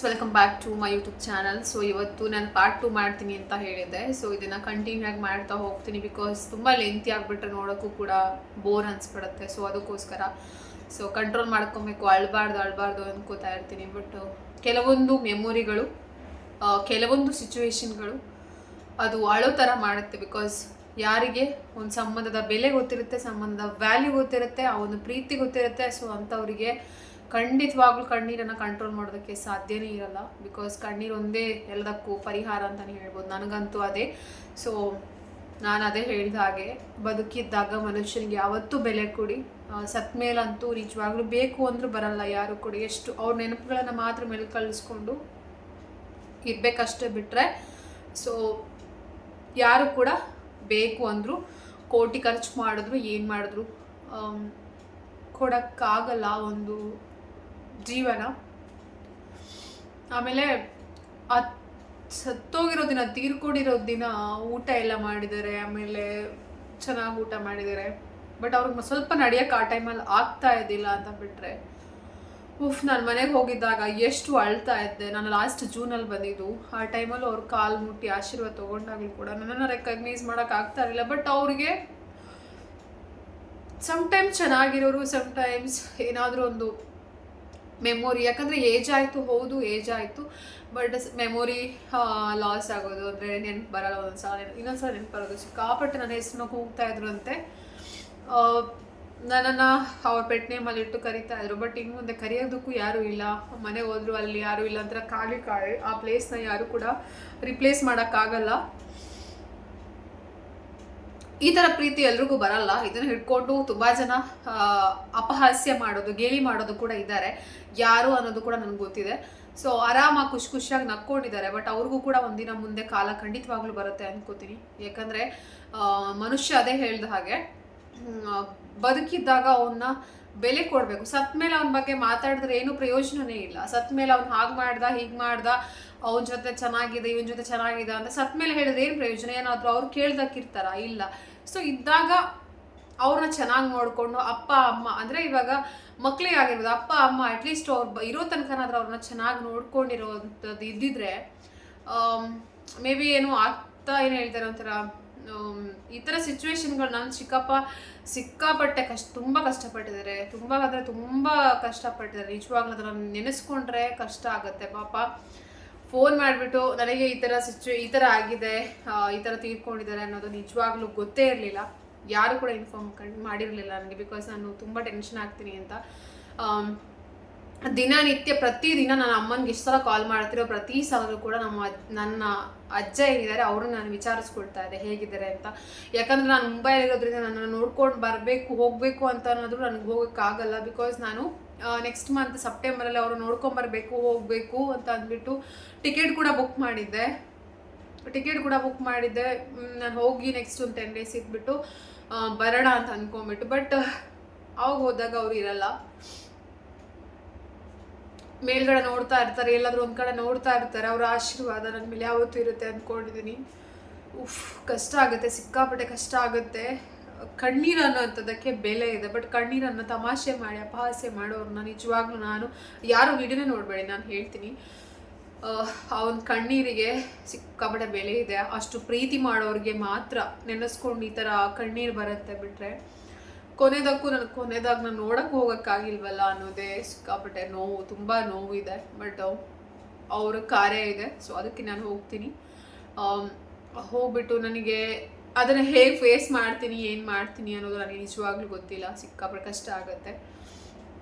Welcome back to my YouTube channel. So ಇವತ್ತು ನಾನು part 2 ಮಾಡ್ತೀನಿ ಅಂತ ಹೇಳಿದ್ದೆ. ಸೊ ಇದನ್ನು ಕಂಟಿನ್ಯೂ ಆಗಿ ಮಾಡ್ತಾ ಹೋಗ್ತೀನಿ ಬಿಕಾಸ್ ತುಂಬ ಲೆಂತಿ ಆಗಿಬಿಟ್ರೆ ನೋಡೋಕ್ಕೂ ಕೂಡ ಬೋರ್ ಅನಿಸ್ಬಿಡುತ್ತೆ. ಸೊ ಅದಕ್ಕೋಸ್ಕರ ಕಂಟ್ರೋಲ್ ಮಾಡ್ಕೊಬೇಕು, ಅಳಬಾರ್ದು ಅನ್ಕೋತಾ ಇರ್ತೀನಿ. ಬಟ್ ಕೆಲವೊಂದು ಮೆಮೊರಿಗಳು, ಕೆಲವೊಂದು ಸಿಚುವೇಶನ್ಗಳು ಅದು ಅಳೋ ಥರ ಮಾಡುತ್ತೆ. ಬಿಕಾಸ್ ಯಾರಿಗೆ ಒಂದು ಸಂಬಂಧದ ಬೆಲೆ ಗೊತ್ತಿರುತ್ತೆ, ಸಂಬಂಧದ ವ್ಯಾಲ್ಯೂ ಗೊತ್ತಿರುತ್ತೆ, ಆ ಒಂದು ಪ್ರೀತಿ ಗೊತ್ತಿರುತ್ತೆ. ಸೊ ಅಂಥವರಿಗೆ ಖಂಡಿತವಾಗ್ಲೂ ಕಣ್ಣೀರನ್ನು ಕಂಟ್ರೋಲ್ ಮಾಡೋದಕ್ಕೆ ಸಾಧ್ಯನೇ ಇರಲ್ಲ. ಬಿಕಾಸ್ ಕಣ್ಣೀರು ಒಂದೇ ಎಲ್ಲದಕ್ಕೂ ಪರಿಹಾರ ಅಂತಲೇ ಹೇಳ್ಬೋದು. ನನಗಂತೂ ಅದೇ. ಸೊ ನಾನು ಅದೇ ಹೇಳಿದ ಹಾಗೆ, ಬದುಕಿದ್ದಾಗ ಮನುಷ್ಯನಿಗೆ ಯಾವತ್ತೂ ಬೆಲೆ ಕೊಡಿ. ಸತ್ ಮೇಲಂತೂ ನಿಜವಾಗ್ಲೂ ಬೇಕು ಅಂದರೂ ಬರಲ್ಲ ಯಾರು ಕೊಡಿ. ಎಷ್ಟು ಅವ್ರ ನೆನಪುಗಳನ್ನು ಮಾತ್ರ ಮೇಲೆ ಕಳಿಸ್ಕೊಂಡು ಇರಬೇಕಷ್ಟೇ ಬಿಟ್ಟರೆ ಸೊ ಯಾರು ಕೂಡ ಬೇಕು ಅಂದರು ಕೋಟಿ ಖರ್ಚು ಮಾಡಿದ್ರು ಏನು ಮಾಡಿದ್ರು ಕೊಡೋಕ್ಕಾಗಲ್ಲ ಒಂದು ಜೀವನ. ಆಮೇಲೆ ಸತ್ತೋಗಿರೋ ದಿನ, ತೀರ್ಕೊಂಡಿರೋ ದಿನ ಊಟ ಎಲ್ಲ ಮಾಡಿದ್ದಾರೆ, ಆಮೇಲೆ ಚೆನ್ನಾಗಿ ಊಟ ಮಾಡಿದ್ದಾರೆ. ಬಟ್ ಅವ್ರಿಗೆ ಸ್ವಲ್ಪ ನಡೆಯೋಕ್ಕೆ ಆ ಟೈಮಲ್ಲಿ ಆಗ್ತಾ ಇದ್ದಿಲ್ಲ ಅಂತ ಬಿಟ್ಟರೆ ನಾನು ಮನೆಗೆ ಹೋಗಿದ್ದಾಗ ಎಷ್ಟು ಅಳ್ತಾ ಇದ್ದೆ. ನಾನು ಲಾಸ್ಟ್ ಜೂನಲ್ಲಿ ಬಂದಿದ್ದು. ಆ ಟೈಮಲ್ಲಿ ಅವ್ರು ಕಾಲು ಮುಟ್ಟಿ ಆಶೀರ್ವಾದ ತೊಗೊಂಡಾಗಲೂ ಕೂಡ ನನ್ನನ್ನು ರೆಕಗ್ನೈಸ್ ಮಾಡೋಕ್ಕಾಗ್ತಾ ಇರಲಿಲ್ಲ. ಬಟ್ ಅವ್ರಿಗೆ ಸಮ್ಟೈಮ್ಸ್ ಚೆನ್ನಾಗಿರೋರು, ಸಮ್ಟೈಮ್ಸ್ ಏನಾದರೂ ಒಂದು ಮೆಮೊರಿ, ಯಾಕಂದರೆ ಏಜ್ ಆಯಿತು, ಹೌದು ಏಜ್ ಆಯಿತು, ಬಟ್ ಮೆಮೊರಿ ಲಾಸ್ ಆಗೋದು ಅಂದರೆ ನೆನಪು ಬರಲ್ಲ. ಇನ್ನೊಂದ್ಸಲ ನೆನಪು ಬರೋದು. ಸಿಕ್ಕಾಪಟ್ಟೆ ನನ್ನ ಹೆಸರನ್ನ ಹೋಗ್ತಾ ಇದ್ರು ಅಂತೆ. ನನ್ನನ್ನು ಅವ್ರ ಪೆಟ್ ನೇಮಲ್ಲಿ ಇಟ್ಟು ಕರಿತಾ ಇದ್ರು. ಬಟ್ ಇನ್ನು ಮುಂದೆ ಕರೆಯೋದಕ್ಕೂ ಯಾರೂ ಇಲ್ಲ. ಮನೆಗೆ ಹೋದ್ರು ಅಲ್ಲಿ ಯಾರೂ ಇಲ್ಲ ಅಂತ ಖಾಲಿ ಆ ಪ್ಲೇಸ್ನ ಯಾರು ಕೂಡ ರಿಪ್ಲೇಸ್ ಮಾಡೋಕ್ಕಾಗಲ್ಲ. ಈ ಥರ ಪ್ರೀತಿ ಎಲ್ರಿಗೂ ಬರಲ್ಲ. ಇದನ್ನು ಹಿಡ್ಕೊಂಡು ತುಂಬ ಜನ ಅಪಹಾಸ್ಯ ಮಾಡೋದು, ಗೇಲಿ ಮಾಡೋದು ಕೂಡ ಇದ್ದಾರೆ. ಯಾರು ಅನ್ನೋದು ಕೂಡ ನನಗೆ ಗೊತ್ತಿದೆ. ಸೊ ಆರಾಮಾಗಿ ಖುಷಿಯಾಗಿ ನಕ್ಕೊಂಡಿದ್ದಾರೆ. ಬಟ್ ಅವ್ರಿಗೂ ಕೂಡ ಒಂದಿನ ಮುಂದೆ ಕಾಲ ಖಂಡಿತವಾಗ್ಲೂ ಬರುತ್ತೆ ಅನ್ಕೋತೀನಿ. ಯಾಕಂದರೆ ಮನುಷ್ಯ ಅದೇ ಹೇಳ್ದ ಹಾಗೆ, ಬದುಕಿದ್ದಾಗ ಅವನ್ನ ಬೆಲೆ ಕೊಡಬೇಕು. ಸತ್ ಮೇಲೆ ಅವನ ಬಗ್ಗೆ ಮಾತಾಡಿದ್ರೆ ಏನು ಪ್ರಯೋಜನನೇ ಇಲ್ಲ. ಸತ್ ಮೇಲೆ ಅವ್ನು ಹಾಗೆ ಮಾಡ್ದ, ಹೀಗೆ ಮಾಡ್ದ, ಅವನ ಜೊತೆ ಚೆನ್ನಾಗಿದೆ, ಇವನ ಜೊತೆ ಚೆನ್ನಾಗಿದೆ ಅಂತ ಸತ್ ಮೇಲೆ ಹೇಳಿದ್ರೆ ಏನು ಪ್ರಯೋಜನ? ಏನಾದರೂ ಅವ್ರು ಕೇಳ್ದಕ್ಕಿರ್ತಾರ? ಇಲ್ಲ. ಸೊ ಇದ್ದಾಗ ಅವ್ರನ್ನ ಚೆನ್ನಾಗಿ ನೋಡಿಕೊಂಡು ಅಪ್ಪ ಅಮ್ಮ ಅಂದರೆ ಇವಾಗ ಮಕ್ಕಳಿಗೆ ಆಗಿರ್ಬೋದು, ಅಪ್ಪ ಅಮ್ಮ ಅಟ್ಲೀಸ್ಟ್ ಅವ್ರು ಇರೋ ತನಕನಾದ್ರೂ ಅವ್ರನ್ನ ಚೆನ್ನಾಗಿ ನೋಡ್ಕೊಂಡಿರೋವಂಥದ್ದು ಇದ್ದಿದ್ರೆ ಮೇ ಬಿ ಏನು ಏನು ಹೇಳ್ತಾರೆ ಒಂಥರ ಈ ಥರ ಸಿಚುವೇಶನ್ಗಳು. ನಾನು ಸಿಕ್ಕಾಪಟ್ಟೆ ತುಂಬ ಕಷ್ಟಪಟ್ಟಿದ್ದಾರೆ. ತುಂಬ ಕಷ್ಟಪಟ್ಟಿದ್ದಾರೆ. ನಿಜವಾಗ್ಲೂ ಅದನ್ನು ನೆನೆಸ್ಕೊಂಡ್ರೆ ಕಷ್ಟ ಆಗುತ್ತೆ. ಪಾಪ ಫೋನ್ ಮಾಡಿಬಿಟ್ಟು ನನಗೆ ಈ ಥರ ಆಗಿದೆ, ಈ ಥರ ತೀರ್ಕೊಂಡಿದ್ದಾರೆ ಅನ್ನೋದು ನಿಜವಾಗ್ಲೂ ಗೊತ್ತೇ ಇರಲಿಲ್ಲ. ಯಾರು ಕೂಡ ಇನ್ಫಾರ್ಮ್ ಮಾಡಿರಲಿಲ್ಲ ನನಗೆ. ಬಿಕಾಸ್ ನಾನು ತುಂಬ ಟೆನ್ಷನ್ ಆಗ್ತೀನಿ ಅಂತ. ದಿನನಿತ್ಯ ಪ್ರತಿದಿನ ನನ್ನ ಅಮ್ಮನಿಗೆ ಎಷ್ಟು ಸಲ ಕಾಲ್ ಮಾಡ್ತಿರೋ ಪ್ರತಿ ಸಲವೂ ಕೂಡ ನನ್ನ ಅಜ್ಜ ಏನಿದ್ದಾರೆ ಅವ್ರನ್ನ ನಾನು ವಿಚಾರಿಸ್ಕೊಳ್ತಾ ಇದ್ದೆ ಹೇಗಿದ್ದಾರೆ ಅಂತ. ಯಾಕಂದರೆ ನಾನು ಮುಂಬೈಲಿರೋದ್ರಿಂದ ನನ್ನನ್ನು ನೋಡ್ಕೊಂಡು ಹೋಗಬೇಕು ಅಂತ ಅನ್ನೋದು ನನಗೆ ಹೋಗೋಕ್ಕಾಗಲ್ಲ. ಬಿಕಾಸ್ ನಾನು ನೆಕ್ಸ್ಟ್ ಮಂತ್ ಸೆಪ್ಟೆಂಬರಲ್ಲಿ ಅವರು ನೋಡ್ಕೊಂಬರ್ಬೇಕು, ಹೋಗಬೇಕು ಅಂತ ಅಂದ್ಬಿಟ್ಟು ಟಿಕೆಟ್ ಕೂಡ ಬುಕ್ ಮಾಡಿದ್ದೆ. ನಾನು ಹೋಗಿ ನೆಕ್ಸ್ಟ್ ಒಂದು 10 days ಇದ್ಬಿಟ್ಟು ಬರೋಣ ಅಂತ ಅಂದ್ಕೊಂಬಿಟ್ಟು. ಬಟ್ ಅವಾಗ ಹೋದಾಗ ಅವ್ರು ಇರಲ್ಲ. ಮೇಲ್ಗಡೆ ನೋಡ್ತಾ ಇರ್ತಾರೆ, ಎಲ್ಲಾದರೂ ಒಂದು ಕಡೆ ನೋಡ್ತಾ ಇರ್ತಾರೆ. ಅವರ ಆಶೀರ್ವಾದ ನನ್ನ ಮೇಲೆ ಯಾವತ್ತೂ ಇರುತ್ತೆ ಅಂದ್ಕೊಂಡಿದ್ದೀನಿ. ಕಷ್ಟ ಆಗುತ್ತೆ, ಸಿಕ್ಕಾಪಟ್ಟೆ ಕಷ್ಟ ಆಗುತ್ತೆ. ಕಣ್ಣೀರು ಅನ್ನೋಂಥದ್ದಕ್ಕೆ ಬೆಲೆ ಇದೆ. ಬಟ್ ಕಣ್ಣೀರನ್ನು ತಮಾಷೆ ಮಾಡಿ ಅಪಹಾಸ್ಯ ಮಾಡೋರನ್ನ ನಿಜವಾಗ್ಲೂ ನಾನು ಯಾರು ವಿಡಿಯೋನೇ ನೋಡಬೇಡಿ, ನಾನು ಹೇಳ್ತೀನಿ, ಆ ಒಂದು ಕಣ್ಣೀರಿಗೆ ಸಿಕ್ಕಾಪಟ್ಟೆ ಬೆಲೆ ಇದೆ. ಅಷ್ಟು ಪ್ರೀತಿ ಮಾಡೋರಿಗೆ ಮಾತ್ರ ನೆನೆಸ್ಕೊಂಡು ಈ ಥರ ಕಣ್ಣೀರು ಬರುತ್ತೆ. ಬಿಟ್ಟರೆ ಕೊನೆದಾಗ ನಾನು ನೋಡೋಕ್ಕೆ ಹೋಗೋಕ್ಕಾಗಿಲ್ವಲ್ಲ ಅನ್ನೋದೇ ಸಿಕ್ಕಾಪಟ್ಟೆ ನೋವು, ತುಂಬ ನೋವಿದೆ. ಬಟ್ ಅವ್ರ ಕಾರ್ಯ ಇದೆ. ಸೊ ಅದಕ್ಕೆ ನಾನು ಹೋಗ್ತೀನಿ. ಹೋಗ್ಬಿಟ್ಟು ನನಗೆ ಅದನ್ನು ಹೇಗೆ ಫೇಸ್ ಮಾಡ್ತೀನಿ, ಏನು ಮಾಡ್ತೀನಿ ಅನ್ನೋದು ನನಗೆ ನಿಜವಾಗ್ಲೂ ಗೊತ್ತಿಲ್ಲ. ಸಿಕ್ಕಾಪಟ್ಟೆ ಕಷ್ಟ ಆಗುತ್ತೆ,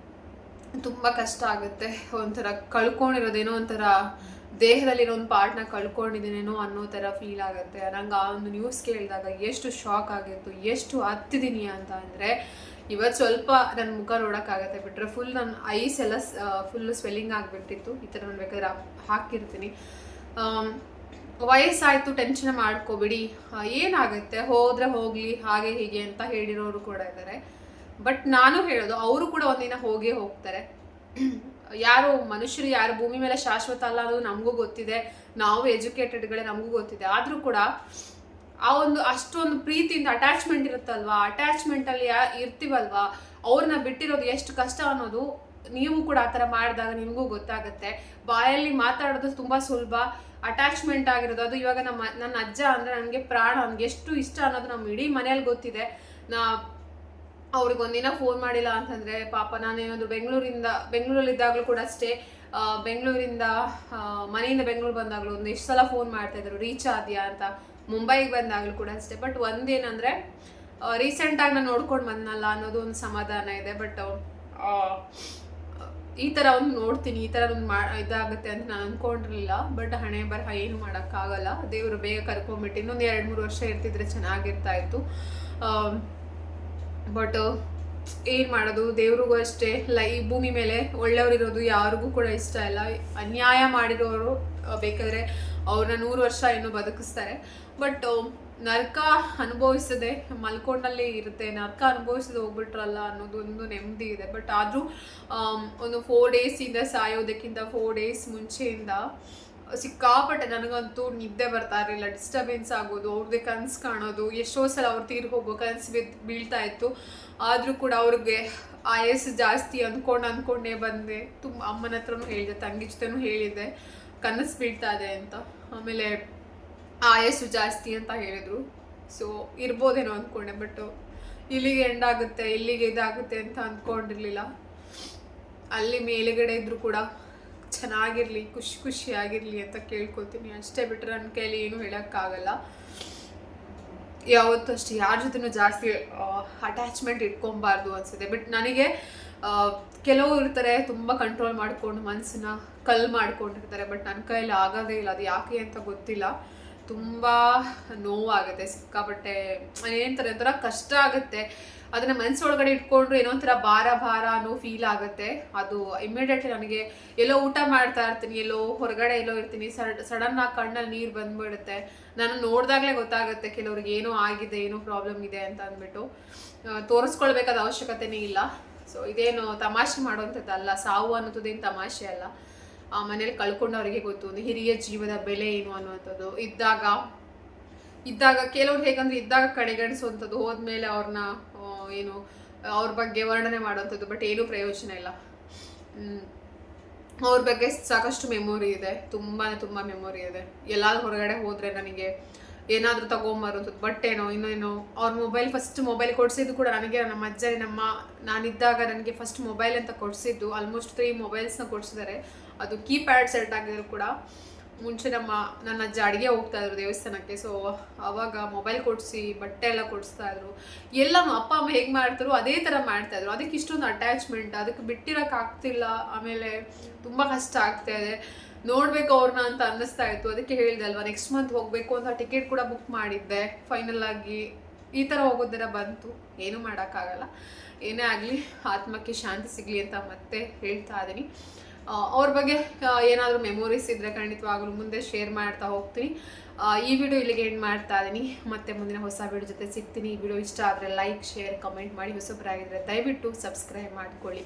ತುಂಬ ಕಷ್ಟ ಆಗುತ್ತೆ. ಒಂಥರ ಕಳ್ಕೊಂಡಿರೋದೇನೋ ಒಂಥರ ದೇಹದಲ್ಲಿರೋ ಒಂದು ಪಾರ್ಟ್ನ ಕಳ್ಕೊಂಡಿದ್ದೀನೇನೋ ಅನ್ನೋ ಥರ ಫೀಲ್ ಆಗುತ್ತೆ. ನಂಗೆ ಆ ಒಂದು ನ್ಯೂಸ್ ಕೇಳಿದಾಗ ಎಷ್ಟು ಶಾಕ್ ಆಗಿತ್ತು, ಎಷ್ಟು ಹತ್ತಿದ್ದೀನಿ ಅಂತ ಅಂದರೆ ಇವತ್ತು ಸ್ವಲ್ಪ ನನ್ನ ಮುಖ ನೋಡೋಕ್ಕಾಗತ್ತೆ. ಬಿಟ್ಟರೆ ಫುಲ್ ನನ್ನ ಐಸ್ ಎಲ್ಲ ಫುಲ್ಲು ಸ್ವೆಲ್ಲಿಂಗ್ ಆಗಿಬಿಟ್ಟಿತ್ತು. ಈ ಥರ ನಾನು ಬೇಕಾದ್ರೆ ಹಾಕಿರ್ತೀನಿ. ವಯಸ್ಸಾಯಿತು, ಟೆನ್ಷನ್ ಮಾಡ್ಕೋಬಿಡಿ, ಏನಾಗುತ್ತೆ, ಹೋದರೆ ಹೋಗಲಿ, ಹಾಗೆ ಹೀಗೆ ಅಂತ ಹೇಳಿರೋರು ಕೂಡ ಇದ್ದಾರೆ. ಬಟ್ ನಾನು ಹೇಳೋದು ಅವರು ಕೂಡ ಒಂದಿನ ಹೋಗೇ ಹೋಗ್ತಾರೆ. ಮನುಷ್ಯರು ಯಾರು ಭೂಮಿ ಮೇಲೆ ಶಾಶ್ವತ ಅಲ್ಲ ಅನ್ನೋದು ನಮಗೂ ಗೊತ್ತಿದೆ. ನಾವು ಎಜುಕೇಟೆಡ್ಗಳೇ, ನಮಗೂ ಗೊತ್ತಿದೆ. ಆದರೂ ಕೂಡ ಆ ಒಂದು ಅಷ್ಟೊಂದು ಪ್ರೀತಿಯಿಂದ ಅಟ್ಯಾಚ್ಮೆಂಟ್ ಇರುತ್ತಲ್ವಾ, ಅಟ್ಯಾಚ್ಮೆಂಟಲ್ಲಿ ಇರ್ತೀವಲ್ವಾ, ಅವ್ರನ್ನ ಬಿಟ್ಟಿರೋದು ಎಷ್ಟು ಕಷ್ಟ ಅನ್ನೋದು ನೀವು ಕೂಡ ಆ ಥರ ಮಾಡಿದಾಗ ನಿಮಗೂ ಗೊತ್ತಾಗುತ್ತೆ. ಬಾಯಲ್ಲಿ ಮಾತಾಡೋದು ತುಂಬ ಸುಲಭ, ಅಟ್ಯಾಚ್ಮೆಂಟ್ ಆಗಿರೋದು ಅದು. ಇವಾಗ ನನ್ನ ಅಜ್ಜ ಅಂದರೆ ನನಗೆ ಪ್ರಾಣ, ನನಗೆ ಎಷ್ಟು ಇಷ್ಟ ಅನ್ನೋದು ನಮ್ಮ ಇಡೀ ಮನೇಲಿ ಗೊತ್ತಿದೆ. ಅವ್ರಿಗೊಂದಿನ ಫೋನ್ ಮಾಡಿಲ್ಲ ಅಂತಂದರೆ ಪಾಪ, ನಾನೇನಾದರೂ ಬೆಂಗಳೂರಲ್ಲಿದ್ದಾಗಲೂ ಕೂಡ ಅಷ್ಟೇ, ಬೆಂಗಳೂರಿಂದ ಮನೆಯಿಂದ ಬೆಂಗಳೂರು ಬಂದಾಗಲೂ ಒಂದು ಎಷ್ಟು ಸಲ ಫೋನ್ ಮಾಡ್ತಾಯಿದ್ರು, ರೀಚ್ ಆದ್ಯಾ ಅಂತ. ಮುಂಬೈಗೆ ಬಂದಾಗಲೂ ಕೂಡ ಅಷ್ಟೇ. ಬಟ್ ಒಂದೇನಂದರೆ ರೀಸೆಂಟಾಗಿ ನಾನು ನೋಡ್ಕೊಂಡು ಬಂದನಲ್ಲ ಅನ್ನೋದು ಒಂದು ಸಮಾಧಾನ ಇದೆ. ಬಟ್ ಈ ಥರ ಒಂದು ನೋಡ್ತೀನಿ, ಈ ಥರ ಒಂದು ಇದಾಗುತ್ತೆ ಅಂತ ನಾನು ಅಂದ್ಕೊಂಡಿರಲಿಲ್ಲ. ಬಟ್ ಹಣೆ ಬರಹ ಏನು ಮಾಡೋಕ್ಕಾಗಲ್ಲ, ದೇವರು ಬೇಗ ಕರ್ಕೊಂಬಿಟ್ಟು ಇನ್ನೊಂದು 2-3 ವರ್ಷ ಇರ್ತಿದ್ರೆ ಚೆನ್ನಾಗಿರ್ತಾ ಇತ್ತು. ಬಟ್ ಏನು ಮಾಡೋದು, ದೇವ್ರಿಗೂ ಅಷ್ಟೇ. ಈ ಭೂಮಿ ಮೇಲೆ ಒಳ್ಳೆಯವರಿರೋದು ಯಾರಿಗೂ ಕೂಡ ಇಷ್ಟ ಇಲ್ಲ. ಅನ್ಯಾಯ ಮಾಡಿರೋರು ಬೇಕಾದರೆ ಅವ್ರನ್ನ 100 ವರ್ಷ ಇನ್ನೂ ಬದುಕಿಸ್ತಾರೆ. ಬಟ್ ನರಕ ಅನುಭವಿಸದೆ ಮಲ್ಕೊಂಡಲ್ಲೇ ಇರುತ್ತೆ, ನರಕ ಅನುಭವಿಸದೆ ಹೋಗ್ಬಿಟ್ರಲ್ಲ ಅನ್ನೋದು ಒಂದು ನೆಮ್ಮದಿ ಇದೆ. ಬಟ್ ಆದರೂ ಒಂದು 4 ಡೇಸಿಂದ ಸಾಯೋದಕ್ಕಿಂತ 4 ಡೇಸ್ ಮುಂಚೆಯಿಂದ ಸಿಕ್ಕಾಪಟ್ಟೆ ನನಗಂತೂ ನಿದ್ದೆ ಬರ್ತಾ ಇರಲಿಲ್ಲ, ಡಿಸ್ಟರ್ಬೆನ್ಸ್ ಆಗೋದು, ಅವ್ರದ್ದೇ ಕನಸು ಕಾಣೋದು, ಎಷ್ಟೋ ಸಲ ಅವ್ರು ತೀರಿ ಹೋಗೋ ಕನಸು ಬೀಳ್ತಾ ಇತ್ತು. ಆದರೂ ಕೂಡ ಅವ್ರಿಗೆ ಆಯಸ್ಸು ಜಾಸ್ತಿ ಅಂದ್ಕೊಂಡೇ ಬಂದೆ. ತುಂಬ ಅಮ್ಮನ ಹತ್ರನೂ ಹೇಳಿದೆ, ತಂಗಿ ಜೊತೆನೂ ಹೇಳಿದ್ದೆ ಕನಸು ಬೀಳ್ತಾ ಇದೆ ಅಂತ. ಆಮೇಲೆ ಆಯಸ್ಸು ಜಾಸ್ತಿ ಅಂತ ಹೇಳಿದರು. ಸೊ ಇರ್ಬೋದೇನೋ ಅಂದ್ಕೊಂಡೆ. ಬಟ್ ಇಲ್ಲಿಗೆ ಎಂಡ್ ಆಗುತ್ತೆ, ಇಲ್ಲಿಗೆ ಇದಾಗುತ್ತೆ ಅಂತ ಅಂದ್ಕೊಂಡಿರಲಿಲ್ಲ. ಅಲ್ಲಿ ಮೇಲುಗಡೆ ಇದ್ದರೂ ಕೂಡ ಚೆನ್ನಾಗಿರಲಿ, ಖುಷಿಯಾಗಿರಲಿ ಅಂತ ಕೇಳ್ಕೊತೀನಿ ಅಷ್ಟೇ. ಬಿಟ್ಟರೆ ನನ್ನ ಕೈಲಿ ಏನೂ ಹೇಳೋಕ್ಕಾಗಲ್ಲ. ಯಾವತ್ತೂ ಅಷ್ಟೇ ಯಾರ ಜೊತೆನೂ ಜಾಸ್ತಿ ಅಟ್ಯಾಚ್ಮೆಂಟ್ ಇಟ್ಕೊಬಾರ್ದು ಅನಿಸುತ್ತೆ. ಬಟ್ ನನಗೆ ಕೆಲವರು ಇರ್ತಾರೆ ತುಂಬ ಕಂಟ್ರೋಲ್ ಮಾಡಿಕೊಂಡು ಮನಸ್ಸನ್ನ ಕಲ್ ಮಾಡ್ಕೊಂಡಿರ್ತಾರೆ. ಬಟ್ ನನ್ನ ಕೈಯಲ್ಲಿ ಆಗೋದೇ ಇಲ್ಲ, ಅದು ಯಾಕೆ ಅಂತ ಗೊತ್ತಿಲ್ಲ. ತುಂಬ ನೋವಾಗುತ್ತೆ, ಸಿಕ್ಕಾಪಟ್ಟೆ ಏನಂತಾರೆ ಒಂಥರ ಕಷ್ಟ ಆಗುತ್ತೆ. ಅದನ್ನು ಮನಸ್ಸೊಳಗಡೆ ಇಟ್ಕೊಂಡ್ರು ಏನೋ ಒಂಥರ ಭಾರ ಅನ್ನೋ ಫೀಲ್ ಆಗುತ್ತೆ. ಅದು ಇಮಿಡಿಯೇಟ್ಲಿ ನನಗೆ ಎಲ್ಲೋ ಊಟ ಮಾಡ್ತಾ ಇರ್ತೀನಿ, ಎಲ್ಲೋ ಹೊರಗಡೆ ಎಲ್ಲೋ ಇರ್ತೀನಿ, ಸಡನ್ನಾಗಿ ಕಣ್ಣಲ್ಲಿ ನೀರು ಬಂದ್ಬಿಡುತ್ತೆ. ನಾನು ನೋಡಿದಾಗಲೇ ಗೊತ್ತಾಗುತ್ತೆ ಕೆಲವ್ರಿಗೆ ಏನೋ ಆಗಿದೆ, ಏನೋ ಪ್ರಾಬ್ಲಮ್ ಇದೆ ಅಂತ ಅಂದ್ಬಿಟ್ಟು. ತೋರಿಸ್ಕೊಳ್ಬೇಕಾದ ಅವಶ್ಯಕತೆನೇ ಇಲ್ಲ. ಸೊ ಇದೇನು ತಮಾಷೆ ಮಾಡೋವಂಥದ್ದಲ್ಲ, ಸಾವು ಅನ್ನೋದೇನು ತಮಾಷೆ ಅಲ್ಲ. ಆ ಮನೇಲಿ ಕಳ್ಕೊಂಡವರಿಗೆ ಗೊತ್ತು ಒಂದು ಹಿರಿಯ ಜೀವದ ಬೆಲೆ ಏನು ಅನ್ನುವಂಥದ್ದು. ಇದ್ದಾಗ ಕೆಲವ್ರು ಹೇಗಂದ್ರೆ ಇದ್ದಾಗ ಕಡೆಗಣಿಸುವಂಥದ್ದು, ಹೋದ್ಮೇಲೆ ಅವ್ರನ್ನ ಏನು ಅವ್ರ ಬಗ್ಗೆ ವರ್ಣನೆ ಮಾಡುವಂಥದ್ದು. ಬಟ್ ಏನೂ ಪ್ರಯೋಜನ ಇಲ್ಲ. ಅವ್ರ ಬಗ್ಗೆ ಸಾಕಷ್ಟು ಮೆಮೊರಿ ಇದೆ, ತುಂಬ ಮೆಮೊರಿ ಇದೆ. ಎಲ್ಲಾದ್ರೂ ಹೊರಗಡೆ ಹೋದರೆ ನನಗೆ ಏನಾದರೂ ತೊಗೊಂಬರುವಂಥದ್ದು, ಬಟ್ಟೆನೋ ಇನ್ನೇನೋ. ಅವ್ರ ಫಸ್ಟ್ ಮೊಬೈಲ್ ಕೊಡಿಸಿದ್ದು ಕೂಡ ನನಗೆ ನಮ್ಮ ಅಜ್ಜ ನಾನಿದ್ದಾಗ ನನಗೆ ಫಸ್ಟ್ ಮೊಬೈಲ್ ಅಂತ ಕೊಡಿಸಿದ್ದು. ಆಲ್ಮೋಸ್ಟ್ 3 ಮೊಬೈಲ್ಸ್ನ ಕೊಡಿಸಿದ್ದಾರೆ. ಅದು ಕೀಪ್ಯಾಡ್ ಸೆಟ್ ಆಗಿದ್ರು ಕೂಡ. ಮುಂಚೆ ನನ್ನ ಅಜ್ಜ ಅಡುಗೆ ಹೋಗ್ತಾಯಿದ್ರು ದೇವಸ್ಥಾನಕ್ಕೆ. ಸೊ ಆವಾಗ ಮೊಬೈಲ್ ಕೊಡಿಸಿ ಬಟ್ಟೆ ಎಲ್ಲ ಕೊಡಿಸ್ತಾಯಿದ್ರು. ಎಲ್ಲನೂ ಅಪ್ಪ ಅಮ್ಮ ಹೇಗೆ ಮಾಡ್ತಾರೋ ಅದೇ ಥರ ಮಾಡ್ತಾಯಿದ್ರು. ಅದಕ್ಕೆ ಇಷ್ಟೊಂದು ಅಟ್ಯಾಚ್ಮೆಂಟ್, ಅದಕ್ಕೆ ಬಿಟ್ಟಿರೋಕ್ಕಾಗ್ತಿಲ್ಲ. ಆಮೇಲೆ ತುಂಬ ಕಷ್ಟ ಆಗ್ತಾಯಿದೆ, ನೋಡಬೇಕು ಅವ್ರನ್ನ ಅಂತ ಅನ್ನಿಸ್ತಾ ಇತ್ತು. ಅದಕ್ಕೆ ಹೇಳಿದೆ ಅಲ್ವಾ, ನೆಕ್ಸ್ಟ್ ಮಂತ್ ಹೋಗಬೇಕು ಅಂತ ಟಿಕೆಟ್ ಕೂಡ ಬುಕ್ ಮಾಡಿದ್ದೆ. ಫೈನಲ್ ಆಗಿ ಈ ಥರ ಹೋಗೋದರ ಬಂತು. ಏನೂ ಮಾಡೋಕ್ಕಾಗಲ್ಲ. ಏನೇ ಆಗಲಿ ಆತ್ಮಕ್ಕೆ ಶಾಂತಿ ಸಿಗಲಿ ಅಂತ ಮತ್ತೆ ಹೇಳ್ತಾ ಇದ್ದೀನಿ. ಅವ್ರ ಬಗ್ಗೆ ಏನಾದರೂ ಮೆಮೊರೀಸ್ ಇದ್ದರೆ ಖಂಡಿತವಾಗಲೂ ಮುಂದೆ ಶೇರ್ ಮಾಡ್ತಾ ಹೋಗ್ತೀನಿ. ಈ ವಿಡಿಯೋ ಇಲ್ಲಿಗೆ ಎಂಡ್ ಮಾಡ್ತಾ ಇದ್ದೀನಿ. ಮತ್ತೆ ಮುಂದಿನ ಹೊಸ ವಿಡಿಯೋ ಜೊತೆ ಸಿಗ್ತೀನಿ. ಈ ವಿಡಿಯೋ ಇಷ್ಟ ಆದರೆ ಲೈಕ್, ಶೇರ್, ಕಮೆಂಟ್ ಮಾಡಿ. ಹೊಸಬರಾಗಿದ್ದರೆ ದಯವಿಟ್ಟು ಸಬ್ಸ್ಕ್ರೈಬ್ ಮಾಡ್ಕೊಳ್ಳಿ.